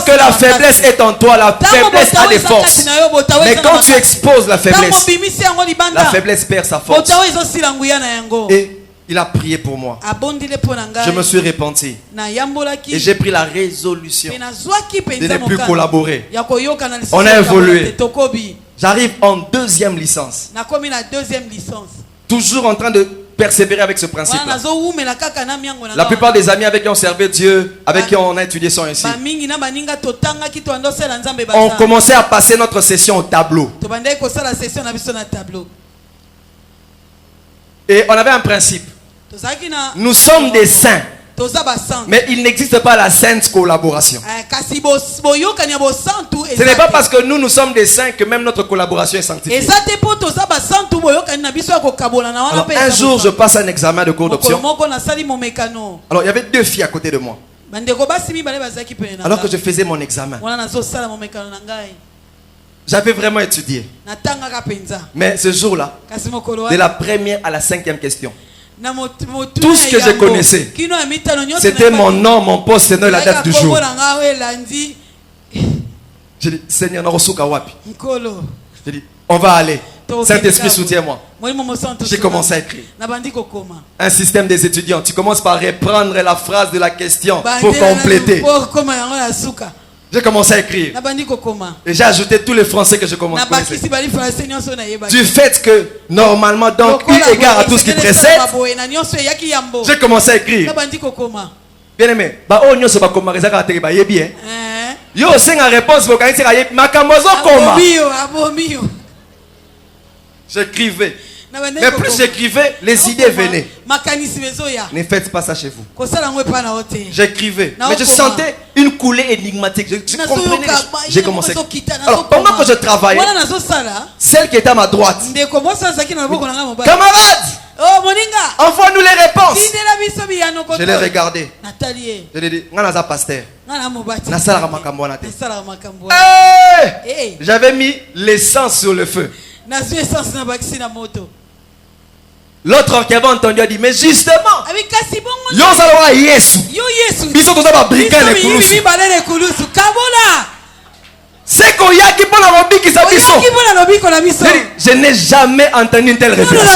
que la faiblesse est en toi, la faiblesse a des forces. Mais quand tu exposes la faiblesse perd sa force. Et il a prié pour moi. Je me suis repenti. Et j'ai pris la résolution de ne plus collaborer. On a évolué. J'arrive en 2e licence. Toujours en train de persévérer avec ce principe. La plupart des amis avec qui on servait Dieu, avec qui on a étudié sont ici. On commençait à passer notre session au tableau. Et on avait un principe. Nous sommes des saints. Mais il n'existe pas la sainte collaboration. Ce n'est pas parce que nous sommes des saints que même notre collaboration est sanctifiée. Alors, un jour, je passe un examen de cours d'option. Alors, il y avait 2 filles à côté de moi. Alors que je faisais mon examen, j'avais vraiment étudié. Mais ce jour-là, de la première à la 5e question, tout ce que je connaissais, c'était mon nom, mon poste, et la date du jour. J'ai dit, Seigneur, j'ai dit, on va aller. Saint-Esprit, soutiens-moi. J'ai commencé à écrire. Un système des étudiants. Tu commences par reprendre la phrase de la question pour compléter. J'ai commencé à écrire. Et j'ai ajouté tous les français que je connaissais. Du fait que, normalement, donc, eu égard à tout ce qui précède, j'ai commencé à écrire. Bien aimé, yo c'est la réponse j'écrivais. Mais plus j'écrivais, les idées venaient. Ne faites pas ça chez vous. J'écrivais. Mais je sentais une coulée énigmatique. Je comprenais. J'ai commencé. Alors, pendant que je travaillais, celle qui était à ma droite, camarade, envoie-nous les réponses. Je l'ai regardé. Je l'ai dit, pasteur. J'avais mis l'essence sur le feu. L'autre qui avait entendu a dit, mais justement, c'est qu'on y a qui pour la robe qui s'habille. Je n'ai jamais entendu une telle réflexion.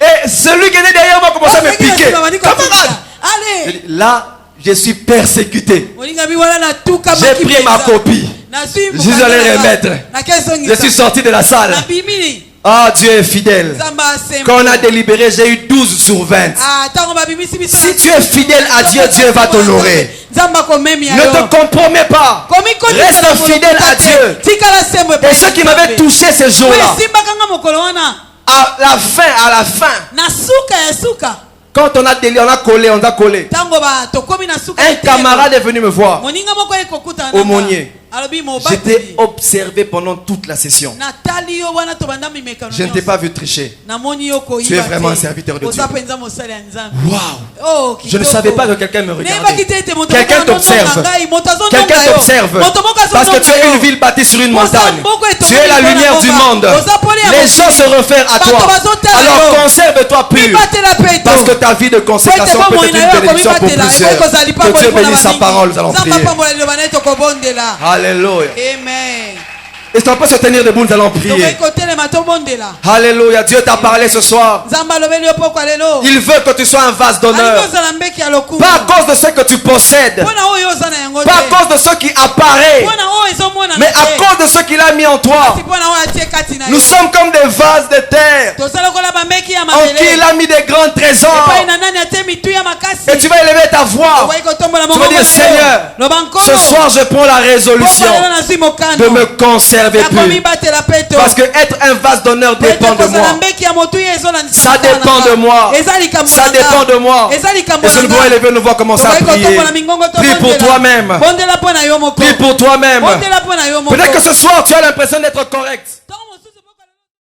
Et celui qui était derrière moi commençait à me piquer. Camarade, là, je suis persécuté. J'ai pris ma copie. Je suis allé remettre. Je suis sorti de la salle. Ah, Dieu est fidèle. Nzambe asembo. Quand on a délibéré, j'ai eu 12 sur 20. Ah, ntango babimisi biso Si na- tu es fidèle à Dieu, Dieu va t'honorer. Nzambe akomemia Ne yo. te compromets pas. Komikotisela Reste mokolo fidèle à te. Dieu. Tikala sembo Et epai ceux qui ya m'avaient Nzambe. touché ces jours-là, Oyo esimbaka nga mokolo wana à la fin, na suka ya suka quand on a déliré, on a collé, ntango tokomi na suka Un ya telemo. camarade est venu me voir. moninga moko ekokutana na Aumônier. nga. alobi J'étais mobateli observé pendant toute la session. natali yo wana tobanda mimekano Je ne t'ai pas vu tricher. namoni yo koyiba Tu es vraiment un serviteur de oza Dieu. mpenza mosali ya nzambe. Waouh! Oh, Je ne kitoko. savais pas que quelqu'un me Nayebaki regardait. te ete moto Quelqu'un moko azononga t'observe. ngai, moto azononga Quelqu'un yo. t'observe. Moto moko Parce que tu azononga es yo. une ville bâtie sur une montagne. Tu es la lumière du monde. Les Les gens se réfèrent à toi. Alors conserve-toi pur. Parce que ta vie de consécration peut être une bénédiction pour plusieurs. Que Dieu bénisse sa parole. Nous allons prier. Alléluia. Amen. Est-ce qu'on peut se tenir debout? Nous allons prier. Alléluia. Dieu t'a parlé ce soir. Il veut que tu sois un vase d'honneur. Pas à cause de ce que tu possèdes. Pas à cause de ce qui apparaît. Mais à cause de ce qu'il a mis en toi. Nous sommes comme des vases de terre en qui il a mis des grands trésors. Et tu vas élever ta voix. Tu vas dire, Seigneur, ce soir je prends la résolution de me conserver pur. Parce que être un vase d'honneur dépend de moi. Ça dépend de moi. Ça dépend de moi. Et si nous pouvons élever nos voix, commencer à prier. Prie pour toi-même. Prie pour toi-même. Peut-être que ce soir tu as l'impression d'être correct.